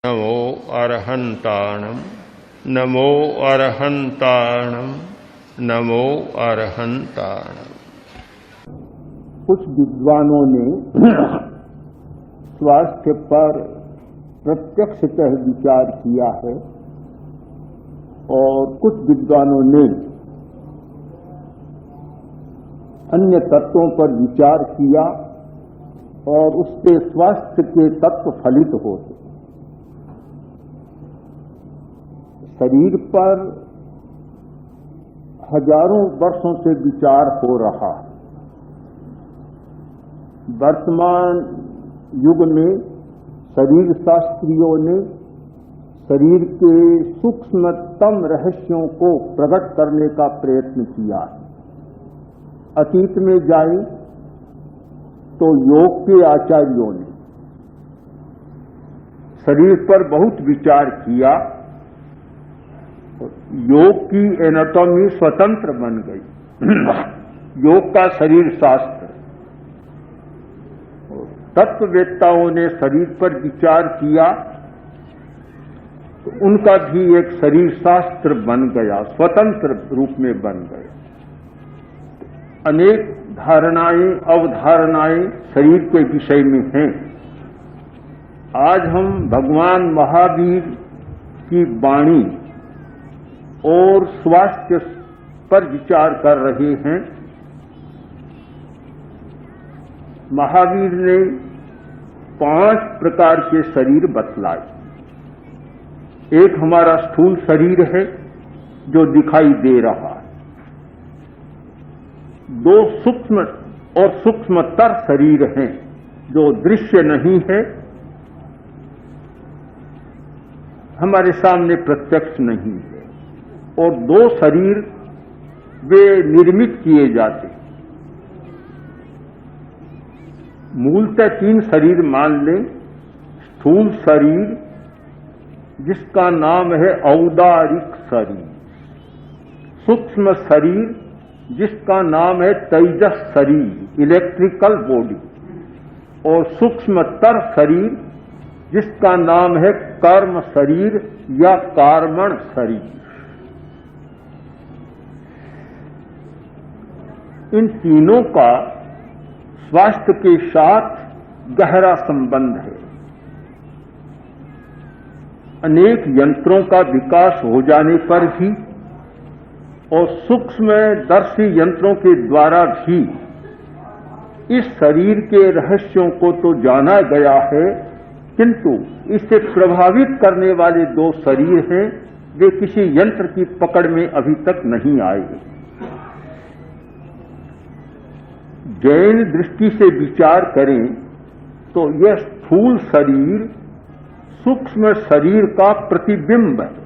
नमो अरहंताणं नमो अरहंताणं नमो अरहंताणं। कुछ विद्वानों ने स्वास्थ्य पर प्रत्यक्षतः विचार किया है और कुछ विद्वानों ने अन्य तत्वों पर विचार किया और उससे स्वास्थ्य के तत्व फलित होते। शरीर पर हजारों वर्षों से विचार हो रहा है। वर्तमान युग में शरीर शास्त्रियों ने शरीर के सूक्ष्मतम रहस्यों को प्रकट करने का प्रयत्न किया है। अतीत में जाएं तो योग के आचार्यों ने शरीर पर बहुत विचार किया। योग की एनाटॉमी स्वतंत्र बन गई। योग का शरीर शास्त्र, तत्ववेत्ताओं ने शरीर पर विचार किया तो उनका भी एक शरीर शास्त्र बन गया, स्वतंत्र रूप में बन गया। अनेक धारणाएं अवधारणाएं शरीर के विषय में हैं। आज हम भगवान महावीर की वाणी और स्वास्थ्य पर विचार कर रहे हैं। महावीर ने 5 प्रकार के शरीर बतलाए। एक हमारा स्थूल शरीर है जो दिखाई दे रहा है। 2 सूक्ष्म और सूक्ष्मतर शरीर हैं जो दृश्य नहीं है, हमारे सामने प्रत्यक्ष नहीं है। और 2 शरीर वे निर्मित किए जाते। मूलतः 3 शरीर मान लें। स्थूल शरीर जिसका नाम है औदारिक शरीर, सूक्ष्म शरीर जिसका नाम है तेजस शरीर, इलेक्ट्रिकल बॉडी, और सूक्ष्मतर शरीर जिसका नाम है कर्म शरीर या कार्मण शरीर। इन तीनों का स्वास्थ्य के साथ गहरा संबंध है। अनेक यंत्रों का विकास हो जाने पर भी और सूक्ष्मदर्शी यंत्रों के द्वारा भी इस शरीर के रहस्यों को तो जाना गया है, किंतु इससे प्रभावित करने वाले 2 शरीर हैं, वे किसी यंत्र की पकड़ में अभी तक नहीं आए। जैन दृष्टि से विचार करें तो यह स्थूल शरीर सूक्ष्म शरीर का प्रतिबिंब है।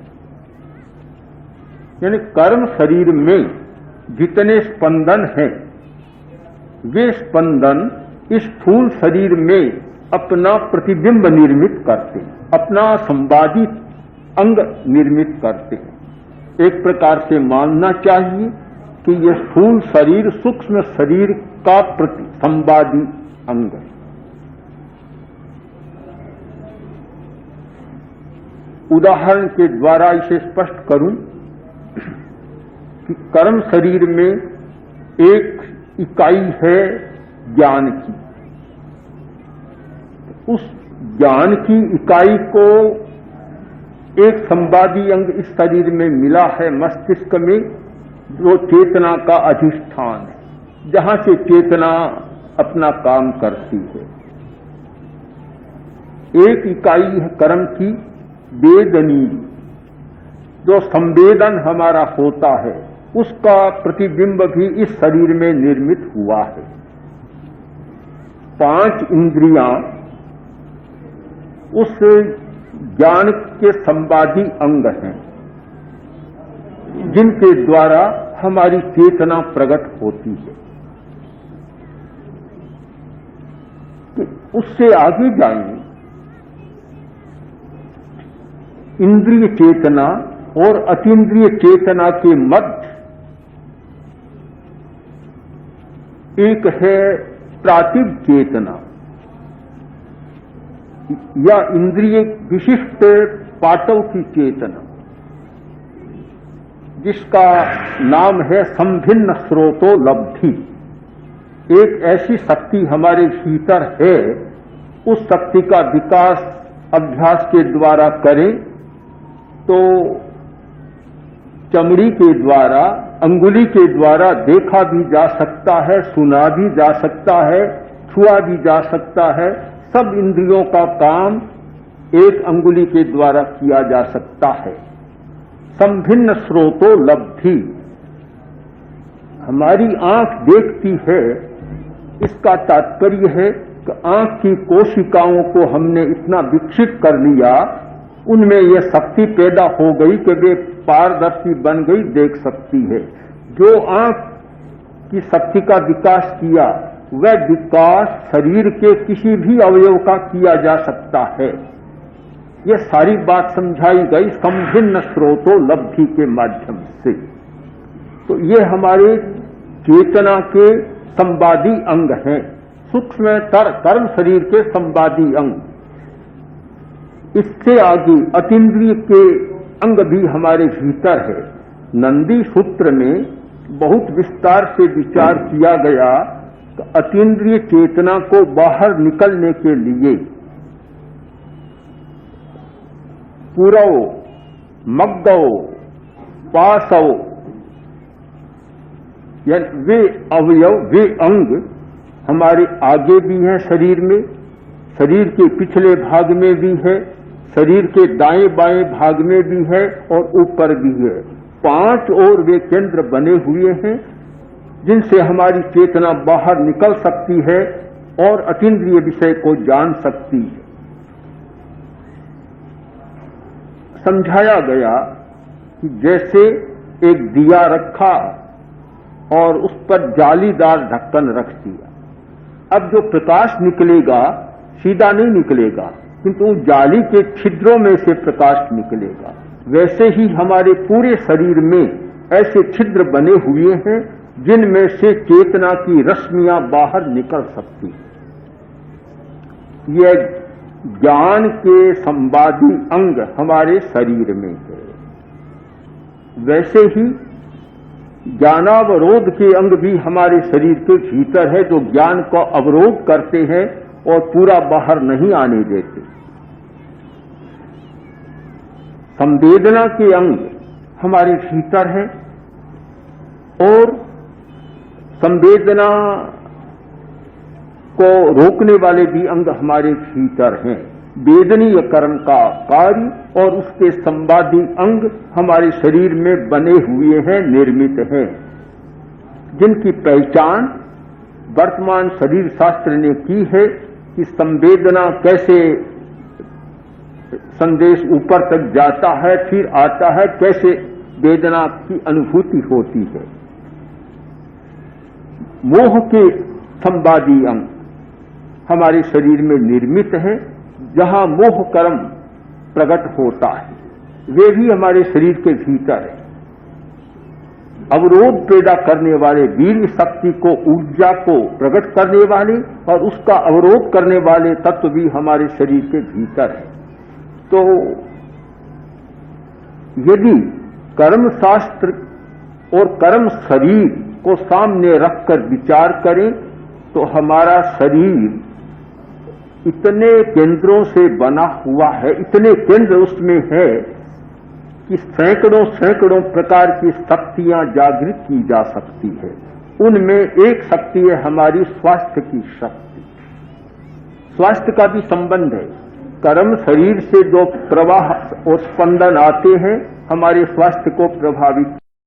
यानी कर्म शरीर में जितने स्पंदन हैं वे स्पंदन इस स्थूल शरीर में अपना प्रतिबिंब निर्मित करते हैं, अपना संवादी अंग निर्मित करते हैं। एक प्रकार से मानना चाहिए कि यह स्थूल शरीर सूक्ष्म शरीर का संवादी अंग है। उदाहरण के द्वारा इसे स्पष्ट करूं कि कर्म शरीर में एक इकाई है ज्ञान की। उस ज्ञान की इकाई को एक संवादी अंग इस शरीर में मिला है, मस्तिष्क में, जो चेतना का अधिष्ठान है, जहां से चेतना अपना काम करती है। एक इकाई है कर्म की वेदनी, जो संवेदन हमारा होता है, उसका प्रतिबिंब भी इस शरीर में निर्मित हुआ है। 5 इंद्रियां उस ज्ञान के संवादी अंग हैं जिनके द्वारा हमारी चेतना प्रकट होती है। तो उससे आगे जाएं, इंद्रिय चेतना और अतीन्द्रिय चेतना के मध्य एक है प्रातिभ चेतना। या इंद्रिय विशिष्ट पाटव की चेतना, जिसका नाम है संभिन्न स्रोतो लब्धि। एक ऐसी शक्ति हमारे भीतर है, उस शक्ति का विकास अभ्यास के द्वारा करें तो चमड़ी के द्वारा, अंगुली के द्वारा देखा भी जा सकता है, सुना भी जा सकता है, छुआ भी जा सकता है। सब इंद्रियों का काम एक अंगुली के द्वारा किया जा सकता है। संभिन्न स्रोतो लब्धि, हमारी आंख देखती है, इसका तात्पर्य है कि आंख की कोशिकाओं को हमने इतना विकसित कर लिया, उनमें यह शक्ति पैदा हो गई कि वे पारदर्शी बन गई, देख सकती है। जो आंख की शक्ति का विकास किया, वह विकास शरीर के किसी भी अवयव का किया जा सकता है। यह सारी बात समझाई गई संभिन्न स्रोतो लब्धि के माध्यम से। तो ये हमारे चेतना के संवादी अंग हैं, सूक्ष्मतर कर्म शरीर के संवादी अंग। इससे आगे अतीन्द्रिय के अंग भी हमारे भीतर है। नंदी सूत्र में बहुत विस्तार से विचार किया गया कि अतीन्द्रिय चेतना को बाहर निकलने के लिए पुरव, मग्गव, पासव, यानी वे अवयव, वे अंग हमारे आगे भी हैं शरीर में, शरीर के पिछले भाग में भी है, शरीर के दाएं बाएं भाग में भी है और ऊपर भी है। 5 और वे केंद्र बने हुए हैं जिनसे हमारी चेतना बाहर निकल सकती है और अतीन्द्रिय विषय को जान सकती है। समझाया गया कि जैसे एक दिया रखा और उस पर जालीदार ढक्कन रख दिया, अब जो प्रकाश निकलेगा सीधा नहीं निकलेगा, किंतु जाली के छिद्रों में से प्रकाश निकलेगा। वैसे ही हमारे पूरे शरीर में ऐसे छिद्र बने हुए हैं जिनमें से चेतना की रश्मियां बाहर निकल सकती हैं। यह ज्ञान के संवादी अंग हमारे शरीर में है। वैसे ही ज्ञानावरोध के अंग भी हमारे शरीर के भीतर है, जो ज्ञान को अवरोध करते हैं और पूरा बाहर नहीं आने देते। संवेदना के अंग हमारे भीतर है और संवेदना को रोकने वाले भी अंग हमारे भीतर हैं। वेदनीय कर्म का कार्य और उसके संवादी अंग हमारे शरीर में बने हुए हैं, निर्मित हैं, जिनकी पहचान वर्तमान शरीर शास्त्र ने की है कि संवेदना कैसे संदेश ऊपर तक जाता है, फिर आता है, कैसे वेदना की अनुभूति होती है। मोह के संवादी अंग हमारे शरीर में निर्मित है, जहां मोह कर्म प्रकट होता है, वे भी हमारे शरीर के भीतर है। अवरोध पैदा करने वाले, वीर शक्ति को, ऊर्जा को प्रकट करने वाले और उसका अवरोध करने वाले तत्व भी हमारे शरीर के भीतर है। तो यदि कर्म शास्त्र और कर्म शरीर को सामने रखकर विचार करें तो हमारा शरीर इतने केंद्रों से बना हुआ है, इतने केंद्र उसमें है कि सैकड़ों सैकड़ों प्रकार की शक्तियां जागृत की जा सकती है। उनमें एक शक्ति है हमारी स्वास्थ्य की शक्ति। स्वास्थ्य का भी संबंध है। कर्म शरीर से जो प्रवाह और स्पंदन आते हैं हमारे स्वास्थ्य को प्रभावित